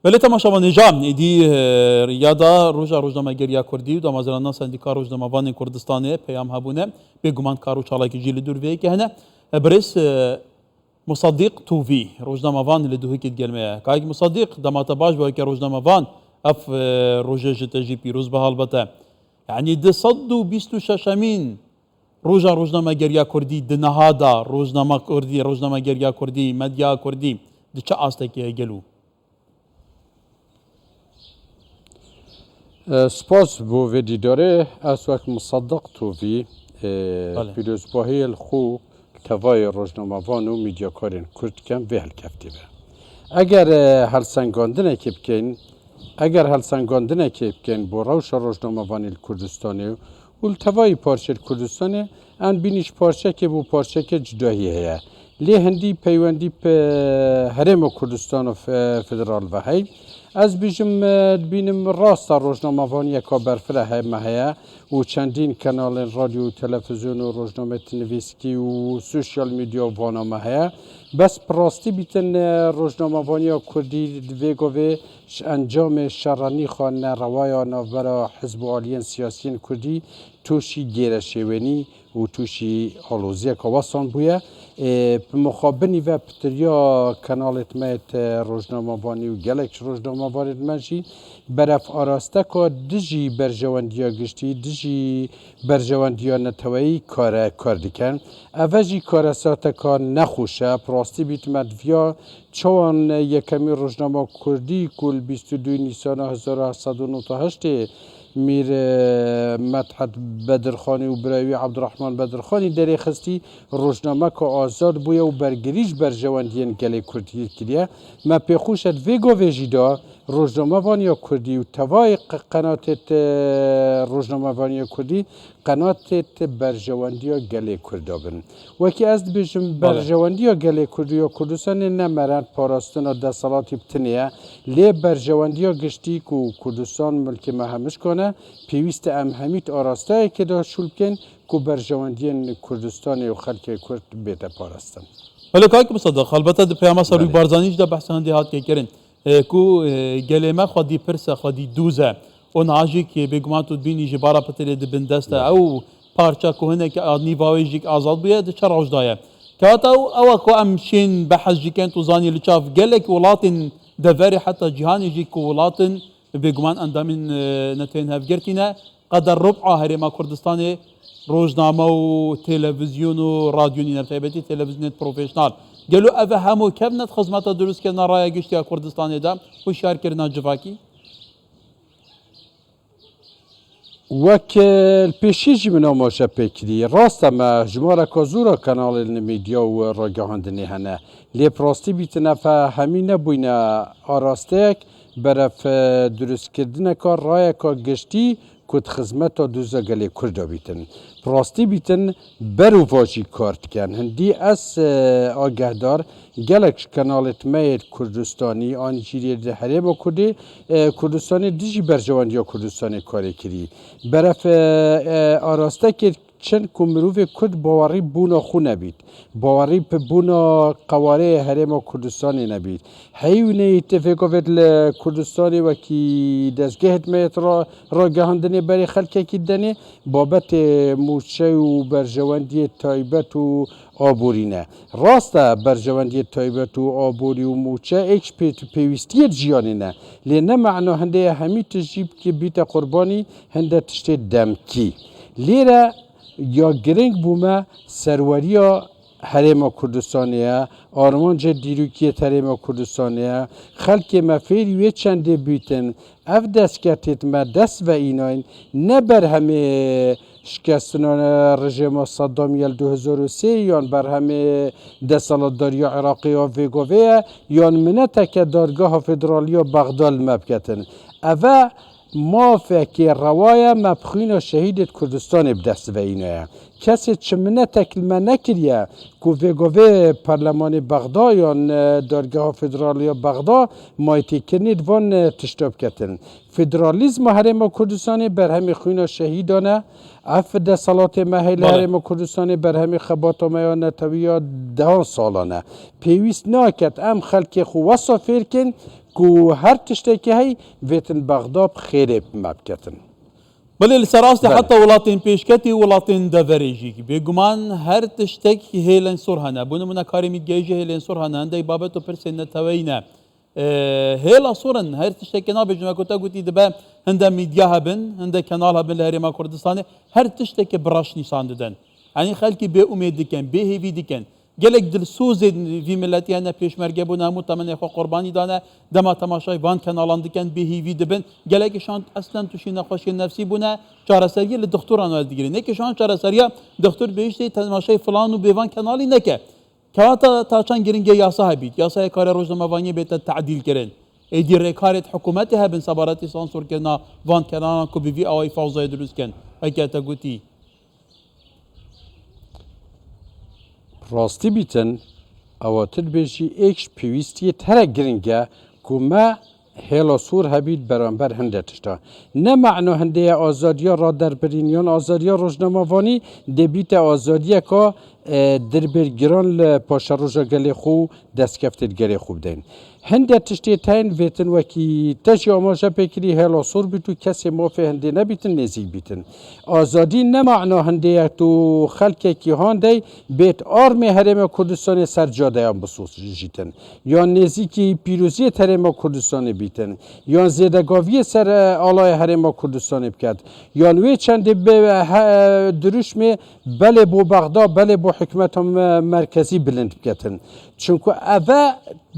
ولی تماشا نجام ایدی ریادا روزنامه گریا کردی و دامازرانا سندیکا روزنامه‌وان کردستانه پیام هبونه به گمان کارو چالاکی جیل دور وی که هنه برس مصدق توفي روزنامه‌وان اللي دوهيك تقلمه كايك مصدق دمات باش بوكي روزنامه‌وان اف روجاج تجي بيروز بهالبته يعني دي صدو بيستو شاشامين روزنامه گریا کردی دنهادا روزنامه کردی روزنامه گریا کردی مدیا کردی دي چه آستکی گلو سپاس بو ویدی داره از وقت مصدق توفی پیروزباهی الخو توای روزنامه‌وان و میدیاکارین کرد کم به هلکفتی به اگر هلسنگاندنه که بکن با روش روزنامه‌وان کردستانی و توای پارچه کردستانی ان بینیش پارچه که بو پارچه که جدایی هیا لی هندی پیوندی به هرم کردستان و فدرال و هی از بیشم بینم راست روزنامه‌وان یکا برفره هیا و چندین کانال رادیو و تلویزیون و روزنامه نویسکی و سوشیال میدیا وانامه هیا بس پراستی بیتن روزنامه‌وانی کردی دویگوی انجام شرانی خوان روای نوبرا حزب عالیان سیاسیین کردی توشی گیره شوینی و توشی آلوزی کواسان بوده مخابنی و پتریا کانالت میت روزنامه‌وانی و گلک روزنامه‌وانی منشی برف آراسته که دژی برجواندیا گشتی دژی برجواندیا نتوایی کار دیکن اوجی کار ساعت کار نخوشه پراستی بیت مدویا چون یکمی روزنامه کردی کل 22 نیسان 1898 میر مدحت بدرخانی و برای عبدالرحمن بدرخانی دری خستی روزنامه که آزاد بوده و برگریش برجواندین گلی کردی کلیه ما پیخوشت ویگو ویجیدا روزنامه‌وانی کردی و توای قناتت روزنامه‌وانی کردی قناتت برجواندی گلی کرده بن وکی از بیشم برجواندی گلی کردی و کردستان نمرند پاراستن دستالاتی بتنیه لی برجواندی گشتی که کردستان ملک مهمش کنه پیوست همیت آراسته که دا شول کن که برجواندی کردستان و خلک کرد بیت پاراستن ولی کاک مصدق البته د پیامه سروی بارزانیش د بحث هندی هات که کرن کو گلمه خودی پرسه خودی دوزه اون عاجی که بگمان تو بینی جبارا پتر دبندسته او پارچه که هنه که نیواوی جیک آزاد بیاد چه روش دایه که حتی او که امشین بحث جیکن تو زانی لچاف گلک ولاتن دفری حتی جهانی جیک ولاتن بگمان اندامین نتین هفگرتینه قدر ربع هرما کردستان روزنامه و تلویزیون و رادیونی نرتبطی تلویزیون پروفیشنال گلو اوه همو کبنت خدمت درست که نرای گشتی کردستان دا و شهر کردن جواکی وکل پیشیج من آماشه پیکری راست ما جماره کازورا کانال نمیدیا و راگهاندنی هنه لی پراستی بیتنه فا همین نبوینه آراستک برف درست کردن کار رای کار گشتی کد خدمت دوزا گلی کرده بیتن پراستی بیتن برو واجی کارت کن هندی از آگهدار گلک کانالت میت کردستانی آنجیری ده هرم کردی کردستانی دیجی برجواندی کردستانی کاری کردی برف آراسته کرد چند کمروف کد باوری بونا خو نبید باوری په بونا قواره هرم کردستانی نبید حیونه اتفاقات کردستانی و کی دستگاه میت را گهاندنی برای خلک کی دنی بابت موشه و برجواندی تایبت و آبورینه راسته برجواندی تایبت و آبوری و موچه ایک پیوستی جیانی نه لینه معنا هنده همی تجیب که بیت قربانی هنده تشت دمکی لیره یا گرنگ بومه سروریا حرم کردستانیه آرمان دیروکیت حرم کردستانیه خلک مفیری و چنده بیتن اف دست کتت ما دست و ایناین نبر همه شکستنان رژیم صدام یل 2003 یان بر همه دستالداری عراقی و ویگوویه یان منته که دادگاه فدرالی بغداد مبکتن اوه ما فکر روایه مبخین شهید کردستان بدست و اینه کسی چمنه تکلمه نکریه که ویگوه پارلمان بغدا یا دادگاه فدرالی بغدا مایتی کنید وان تشتاب کتن فدرالیزم هرم کردستان بر همی خوینا شهیدانه اف ده صلات محل هرم کردستان بر همی خبات و میان تویا 10 سالانه پیویست ناکت ام خلق خو وصا فیرکن که هر تشتی که هی ویتن بغداد خیره مبکتن بله لسراستی حتی ولاتین پیشکتی ولاتین دفریجی بگمان هر تشتک هیلن سر هنه بونمونه کاری میگیجی هیلن سر هنه هنده بابت و پرسین نتوینه هیلا سرن هر تشتکی نابجمه کتا گوتی دبه هنده میدیا هبن هنده کنال هبن لهرما کردستانه هر تشتکی براش نیسان ددن یعنی خلکی به امید دکن به هیوی دکن گلک دلسوز وی ملتی هنه پیشمرگه بونه همو تمنی خو قربانی دانه دما تماشای وان کنالان دکن به هیوی دبن گلک شان اصلا توشی نخوشی نفسی بونه چارەسەریە لە دکتۆران وەردەگرێت نەکێشان چارەسەریە دکتۆر بهشتی تەماشای فلان و بێوان کەناڵی نەکە کەواتە تا چەند گرنگە یاسا هەبیت یاسای کارە ڕۆژنامەوانیە بێتە تعدیلکردن ئەیدی ڕێکارێت حکوومەتی هەبن سەبارەتی سانسۆرکردنا وان کەناڵان کو بڤی ئەوەی فەوزای دروستکەن ئەکاتە گوتی راستی بیتن ئەوەتر بێژی ئێکش پێویستیە هەرە گرنگە کومە هێڵە سوور هەبیت بەرامبەر هەندێک تشتا نەمەعنۆ هەندەیە ئازادیە ڕادەربرینیان ئازادیە ڕۆژنامەوانی دەبیتە ئازادیەکە دربێرگران لە پاشە ڕۆژە گەلێ خۆ و دەستکەفتێت گەلێ خۆ بدەین هەندێک تشتێتین وێتن وەکی تەشی ئاماژە پێکری هێڵە سوور بیت و کەسێ مۆفێ هەندێ نەبیتن نێزیک بیتن ئازادی نەمەعنۆ هەندەیە و خەلکێکی هاندەی بێت ئارمێ هەرێمە کوردستانی سەرجادەیان بسوژیتن یان نێزیکی پیرۆزیە هەرێمە کوردستانی بیتن یان زێدەگاویە سەر ئاڵای هەرێمە کوردستانی بکات یان وێ چەندێ دروشمێ بەلێ بۆ بەغدا بەلێ بۆ حکومەتە مرکزی بلند بکەتن چونکو ئەvە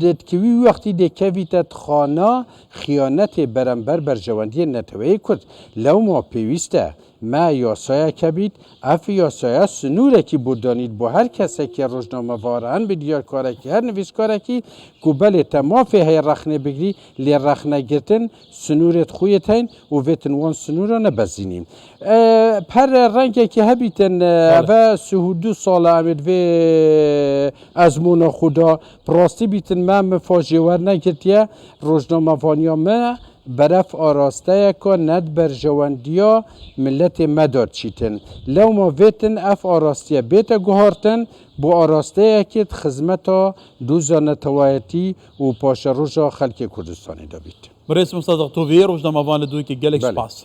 دەتکەوی وەختی دێکەویتە خانە خیانەتێ بەرەمبەر بەرژەوەندیە نەتەوەی کورد لەوما پێویستە ما یاسایەکە بیت ئەف یاسایە سنوورێکی بۆ دانیت بۆ هەر کەسێکی ڕۆژنامەڤارە هەن بیدیارکارێکی هەر نویسکارێکی کو بەلێ تەمافێ هەیە ڕەخنێ بگری لێ ڕەخنەگرتن سنوورێت خویت هەین و vêtin wan snûra nebezînîn per rengekî hebîtin ve sihûdû sala em vê ezmûna xwe da rastî bîtin me min fajêwer negirtiye rojnamevaniya me beref arasteyeka ned berjewendiya milletê me da çîtin lewma vêtin ev arastiye bête guhartin bu arasteyekê xizmeta dûza netewayetî û paşeroja xelkê Kurdistanê de bît. برئيس مصدق توفير وجنا مفان لدويك جالك سباس